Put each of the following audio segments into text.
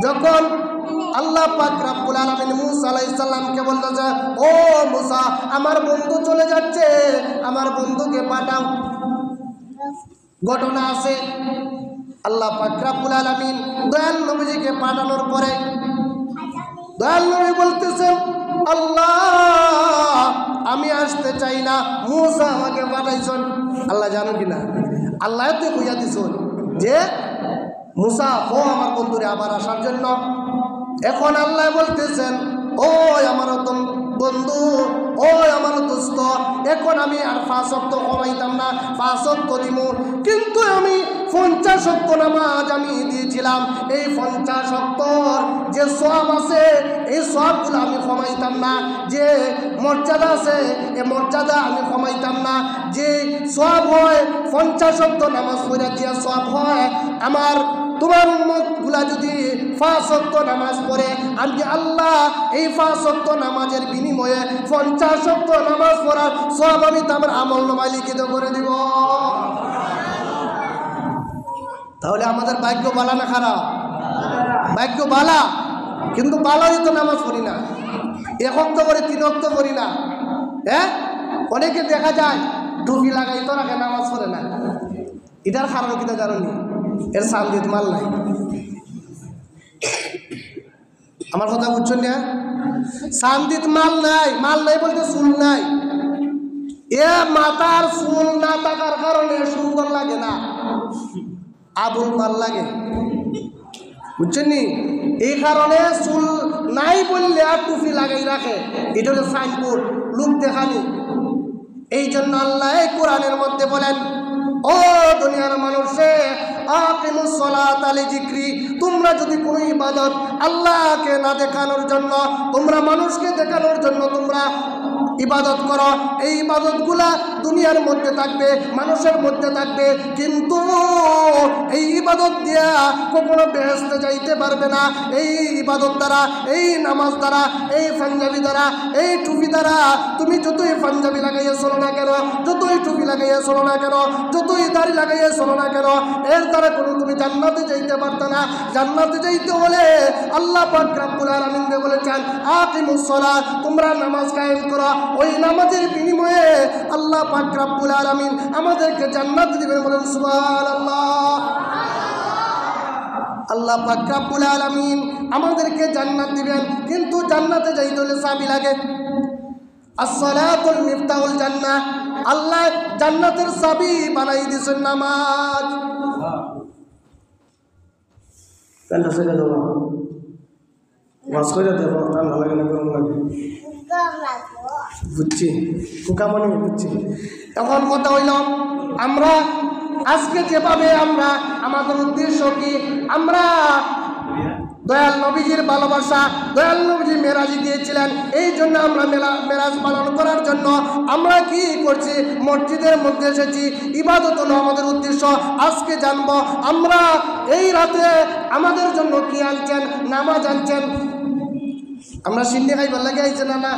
যখন আল্লাহ পাক রব্বুল আলামিন মূসা আলাইহিস সালামকে বলতেছে, ও মূসা, আমার বন্ধু চলে যাচ্ছে, আমার বন্ধুকে পাঠাও। ঘটনা আছে, আল্লাহ পাক রব্বুল আলামিন দয়াল নবীজিকে পাঠানোর পরে দয়াল নবী বলতেছেন, আল্লাহ আমি আসতে চাই না, মূসা আমাকে পাঠাইছেন। আল্লাহ জানো কিনা, আল্লাহ তো কইয়া দিছেন যে মূসা ও আমার বন্ধুরে আবার আসার জন্য। এখন আল্লাহ বলতেছেন, ও আমার বন্ধু, ও আমার দোস্ত, এখন আমি আর 5 ওয়াক্ত কমাইতাম না, 5 ওয়াক্ত দিব, কিন্তু আমি 50 ওয়াক্ত নামাজ আমি দিয়েছিলাম, এই 50 ওয়াক্তর যে সওয়াব আছে এই সওয়াবগুলো আমি কমাইতাম না, যে মর্যাদা আছে এই মর্যাদা আমি কমাইতাম না। যে সওয়াব হয় 50 ওয়াক্ত নামাজ পড়া যে সওয়াব হয়, আমার তোমার উম্মতগুলা যদি 5 ওয়াক্ত নামাজ পড়ে, আমি আল্লাহ এই 5 ওয়াক্ত নামাজের বিনিময়ে 50 ওয়াক্ত নামাজ পড়ার সওয়াব আমি তোমার আমলনামায় লিখিত করে দিব। তাহলে আমাদের ভাগ্য বালা না খারাপ? ভাগ্য বালা, কিন্তু বালাই তো নামাজ পড়ি না, 1 ওয়াক্ত করে 3 ওয়াক্ত পড়ি না। হ্যাঁ, অনেকে দেখা যায় টুপি লাগাই তো রাখে, নামাজ পড়ে না। এটার কারণ কিনা জানি, এর সান্দিত মাল নাই। আমার কথা বুঝছেন না? সান্দিত মাল নাই, মাল নাই বলতে চুল নাই। এ মাথার চুল না থাকার কারণে সুন্দর লাগে না, আবুল মাল লাগে, বুঝছেন নি? এই কারণে চুল নাই বললে আর টুপি লাগাই রাখে, এটা হলো সাইনবোর্ড, লোক দেখানি। এই জন্য আল্লাহ কোরআনের মধ্যে বলেন, ও দুনিয়ার মানুষে, আকিমুস সালাতা লিযিকরি, তোমরা যদি কোনো ইবাদত আল্লাহকে না দেখানোর জন্য, তোমরা মানুষকে দেখানোর জন্য তোমরা ইবাদত করো, এই ইবাদতগুলা দুনিয়ার মধ্যে থাকবে, মানুষের মধ্যে থাকবে, কিন্তু এই ইবাদত দিয়া কখনো বেহেশতে যাইতে পারবে না। এই ইবাদত দ্বারা, এই নামাজ দ্বারা, এই পাঞ্জাবি দ্বারা, এই টুপি দ্বারা, তুমি যতই পাঞ্জাবি লাগাইয়া চলো না কেন, যতই টুপি লাগাইয়া চলো না কেন, যতই দাড়ি লাগাইয়া চলো না কেন, এর দ্বারা কোনো তুমি জান্নাতে যাইতে পারত না। জান্নাতে যাইতে হলে আল্লাহ পাক রব্বুল আলামিন বলেছেন, আকিমুস সালাত, তোমরা নামাজ কায়েম করো, ওই নামাজের বিনিময়ে আল্লাহ পাক রব্বুল আলামিন আমাদেরকে জান্নাত দিবেন। বলেন সুবহানাল্লাহ। আল্লাহ পাক রব্বুল আলামিন আমাদেরকে জান্নাত দিবেন, কিন্তু জান্নাতে যাইতে হলে চাবি লাগে। as-salatul miftahul জান্নাহ, আল্লাহ জান্নাতের চাবি বানাই দিয়েছেন নামাজ। কেনটা সেটা দাও, ওয়াজ করে দেব, ঠান্ডা লাগে না গরম লাগে? বুঝছি, কুকা মনে বুঝছি। এখন কথা হইল, আমরা আজকে যেভাবে আমরা আমাদের উদ্দেশ্য কি, আমরা দয়াল নবীজির ভালোবাসা, দয়াল নবীজি মেরাজ দিয়েছিলেন, এই জন্য আমরা মেরাজ পালন করার জন্য আমরা কি করছি, মসজিদের মধ্যে এসেছি। ইবাদত হলো আমাদের উদ্দেশ্য। আজকে জানবো আমরা এই রাতে আমাদের জন্য কি আনছেন, নামাজ আনছেন। আমরা সিন্নি খাইবার লাগে আইছে না, না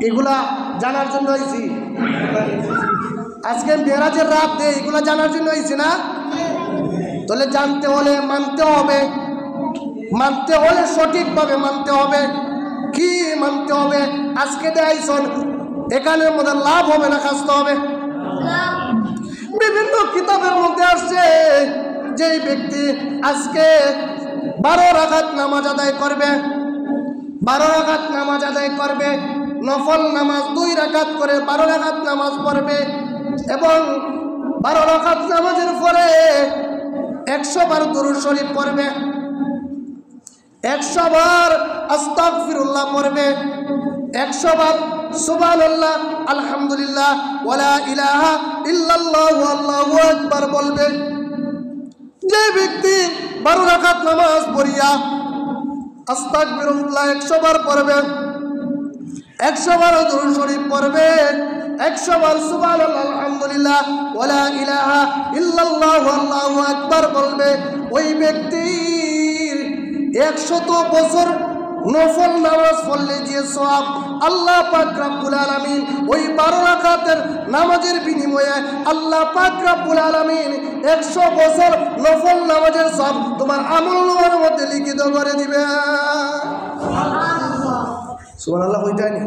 এগুলা জানার জন্য আইছি। আজকে মেরাজের রাত দে, এগুলা জানার জন্য আইছি না? তাহলে জানতে হলে মানতে হবে, মানতে হলে সঠিকভাবে মানতে হবে। কি মানতে হবে? আজকে দেখাইছেন, এখানের মধ্যে লাভ হবে না খাসতে হবে। বিভিন্ন কিতাবের মধ্যে আসছে, যেই ব্যক্তি আজকে 12 রাকাত নামাজ আদায় করবে, 12 রাকাত নামাজ আদায় করবে, নফল নামাজ 2 রাকাত করে 12 রাকাত নামাজ পড়বে, এবং 12 রাকাত নামাজের পরে 100 বার দুরূদ শরীফ পড়বে, 100 বার আস্তাগফিরুল্লাহ পড়বে, 100 বার সুবহানাল্লাহ, আলহামদুলিল্লাহ, ওয়ালা ইলাহা ইল্লাল্লাহু আল্লাহু আকবার বলবে। যে ব্যক্তি 12 রাকাত নামাজ পড়িয়া আস্তাগফিরুল্লাহ 100 বার পড়বে, 100 বার দুরূদ শরীফ পড়বে, 100 বার সুবহানাল্লাহ, আলহামদুলিল্লাহ, ওয়ালা ইলাহা ইল্লাল্লাহু আল্লাহু আকবার বলবে, ওই ব্যক্তির 100 বছর নফল নামাজ পড়লে যে সওয়াব আল্লাহ পাক রব্বুল আলামিন ওই 12 রাকাতের নামাজের বিনিময়ে আল্লাহ পাক রব্বুল আলামিন 100 বছর নফল নামাজের সওয়াব তোমার আমলনামার মধ্যে লিখিত করে দিবে। সুবহানাল্লাহ সুবহানাল্লাহ কইতানি।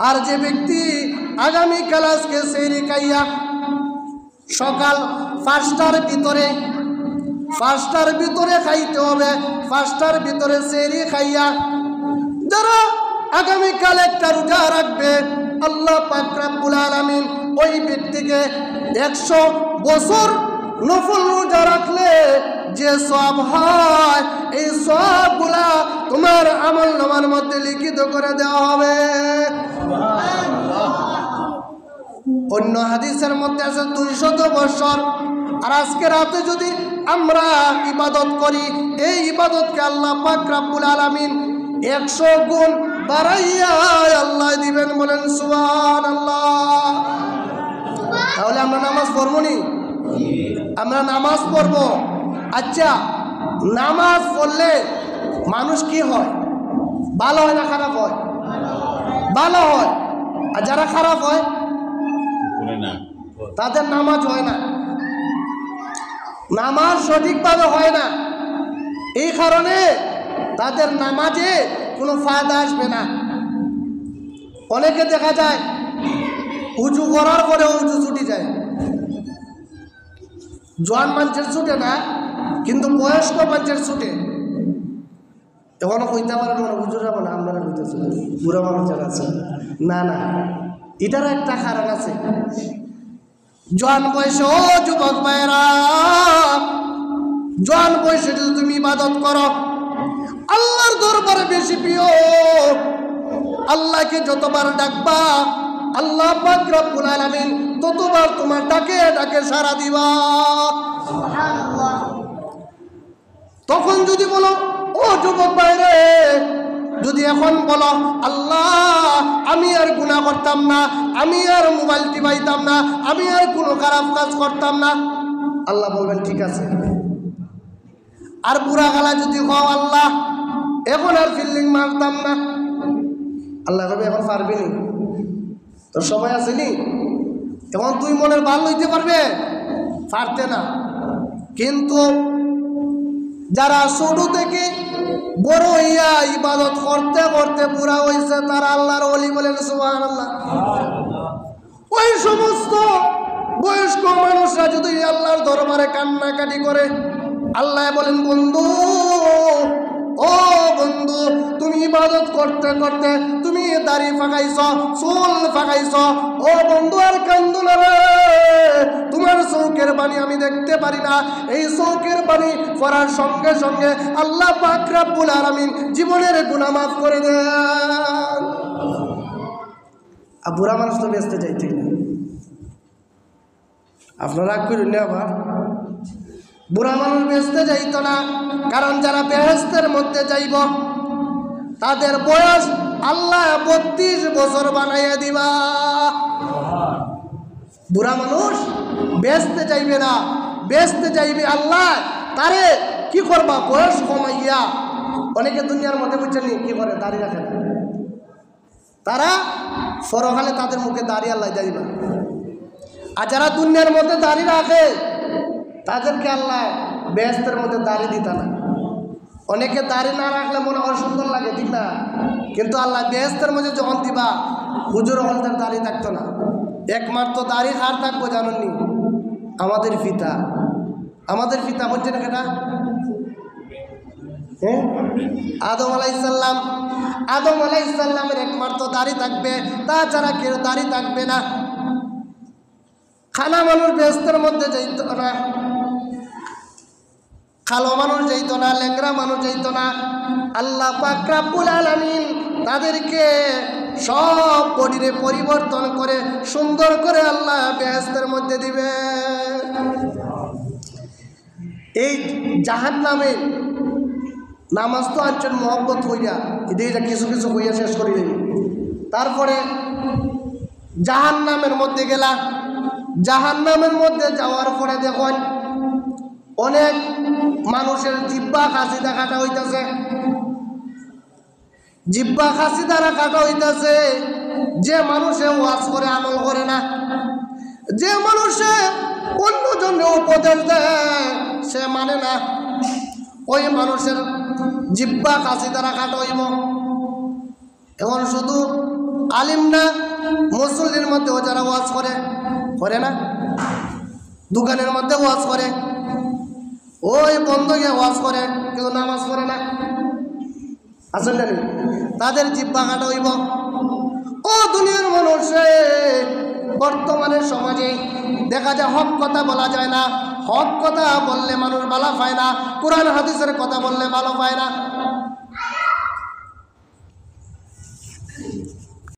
আর যে ব্যক্তি আগামী কাল আজকে সেহরি খাইয়া সকাল 5টার ভিতরে খাইতে হবে, 5টার ভিতরে সেহরি খাইয়া যারা আগামীকাল একটা রোজা রাখবে আল্লাহ পাক রব্বুল আলামিন ওই ব্যক্তিকে 100 বছর নফল রোজা রাখলে যে সওয়াব হয় এই সওয়াবগুলা তোমার আমলনামার মধ্যে লিখিত করে দেওয়া হবে। অন্য হাদিসের মধ্যে আছে 200 বছর। আর আজকে রাতে যদি আমরা ইবাদত করি এই ইবাদতকে আল্লাহ পাক রব্বুল আলামিন 100 গুণ বাড়াইয়া আল্লাহ দিবেন, বলেন সুবহানাল্লাহ। তাহলে আমরা নামাজ পড়ব নি? আমরা নামাজ পড়ব। আচ্ছা, নামাজ পড়লে মানুষ কি হয়? ভালো হয় না খারাপ হয়? ভালো হয়। আর যারা খারাপ হয় তাদের নামাজ হয় না, নামাজ সঠিকভাবে হয় না। এই কারণে তাদের নামাজে কোনো ফায়দা আসবে না। অনেকে দেখা যায় উজু করার পরে উজু ছুটি যায়। জোয়ান মানুষের ছুটে না, কিন্তু বয়স্ক মানুষের ছুটে। এখনো কইতে পারেন না উজু যাবো না, আমরা কইতেছি বুড়া মানুষের আছে না। না, এটারও একটা কারণ আছে। জোয়ান বয়সে, ও যুবক ভাইরা, জোয়ান বয়সে যদি তুমি ইবাদত করো আল্লাহর দরবারে বেশি প্রিয়, আল্লাহকে যতবার ডাকবা আল্লাহ পাক রব্বুল আলামিন ততবার তোমার ডাকে ডাকে সাড়া দিবা। সুবহানাল্লাহ। তখন যদি বলো, ও যুবক ভাইরে, যদি এখন বলো আল্লাহ আমি আর গুনাহ করতাম না, আমি আর মোবাইল টিপাইতাম না, আমি আর কোনো খারাপ কাজ করতাম না, আল্লাহ বলবেন ঠিক আছে। আর বুড়া গালা যদি কও আল্লাহ এখন আর ফিল্ডিং মারতাম না, আল্লাহ কবে এখন পারবি নি? তোর সময় আছে নি? এখন তুই মনের ভালো হইতে পারবে? পারতে না। কিন্তু যারা ছোট থেকে বড় হইয়া ইবাদত করতে করতে বুড়া হয়েছে তারা আল্লাহর ওলি, বলেন সুবহানাল্লাহ। ওই সমস্ত বয়স্ক মানুষরা যদি আল্লাহর দরবারে কান্নাকাটি করে আল্লাহ বলেন, বন্ধু, ও বন্ধু, তুমি ইবাদত করতে করতে তুমি দাড়ি ফাঁকাইছ, চুল ফাঁকাইছ, ও বন্ধু আর কান্দো না রে, তোমার চোখের পানি আমি দেখতে পারি না। এই চোখের পানি পড়ার সঙ্গে সঙ্গে আল্লাহ পাক রব্বুল আলামিন জীবনের গুনাহ মাফ করে দেন। আর বুড়া মানুষ তো বেঁচতে চাইতে না, আপনারা রাগ করেন না। আবার বুড়া মানুষ বেঁচতে যাইতো না, কারণ যারা বেহেশতের মধ্যে যাইব তাদের বয়স আল্লাহ 32 বছর বানাইয়া দিবা। বুড়া মানুষ বেঁচতে যাইবে না, বেঁচতে যাইবে আল্লাহ তারে কি করবা বয়স কমাইয়া। অনেকে দুনিয়ার মধ্যে বুঝছেন কি করে, দাড়ি রাখে না, তারা পরকালে তাদের মুখে দাড়ি আল্লাহ যাইবা। আর যারা দুনিয়ার মধ্যে দাড়ি রাখে তাদেরকে আল্লাহ বেহেশতের মধ্যে দাড়ি দিত না। অনেকে দাড়ি না রাখলে মনে অসুন্দর লাগে, ঠিক না? কিন্তু আল্লাহ বেহেশতের মধ্যে যখন দিবা হুজুর হলদের দাড়ি থাকতো না। একমাত্র দাড়ি কার থাকবো জানেননি? আমাদের পিতা। আমাদের পিতা হচ্ছে না কেটা? হ্যাঁ, আদম আলাইহিসসালাম। আদম আলাইহিসসালামের একমাত্র দাড়ি থাকবে, তাছাড়া কেউ দাড়ি থাকবে না। খানা মানুষ বেহেশতের মধ্যে যাইত না, কালো মানুষ যাইত না, ল্যাংরা মানুষ যাইত না। আল্লাহ পাক রব্বুল আলামিন তাদেরকে সব বডিরে পরিবর্তন করে সুন্দর করে আল্লাহ বেহেশতের মধ্যে দিবে। এই জাহান্নামে নামাজ তো আনছেন মহব্বত হইয়া, এটা কিছু কিছু হইয়া শেষ করে দিবি। তারপরে জাহান্নামের মধ্যে গেলা, জাহান্নামের মধ্যে যাওয়ার পরে দেখুন অনেক মানুষের জিব্বা খাসিদা কাটা হইতাছে, জিব্বা খাসি দ্বারা কাটা হইতাছে। যে মানুষে ওয়াজ করে আমল করে না, যে মানুষে অন্যজনে উপদেশ দেয় সে মানে না, ওই মানুষের জিব্বা খাসি দ্বারা কাটা হইব। এখন শুধু আলিম না, মুসল্লির মধ্যেও যারা ওয়াজ করে না, দোকানের মধ্যে ওয়াজ করে, ওই বন্ধ গিয়ে ওয়াজ করে, কেউ নামাজ পড়ে না, আসেন জানি তাদের জিব্বা কাটা হইব। ও দুনিয়ার মানুষে, বর্তমানের সমাজে দেখা যায় হক কথা বলা যায় না, হক কথা বললে মানুষ ভালো পায় না, কোরআন হাদিসের কথা বললে ভালো পায় না।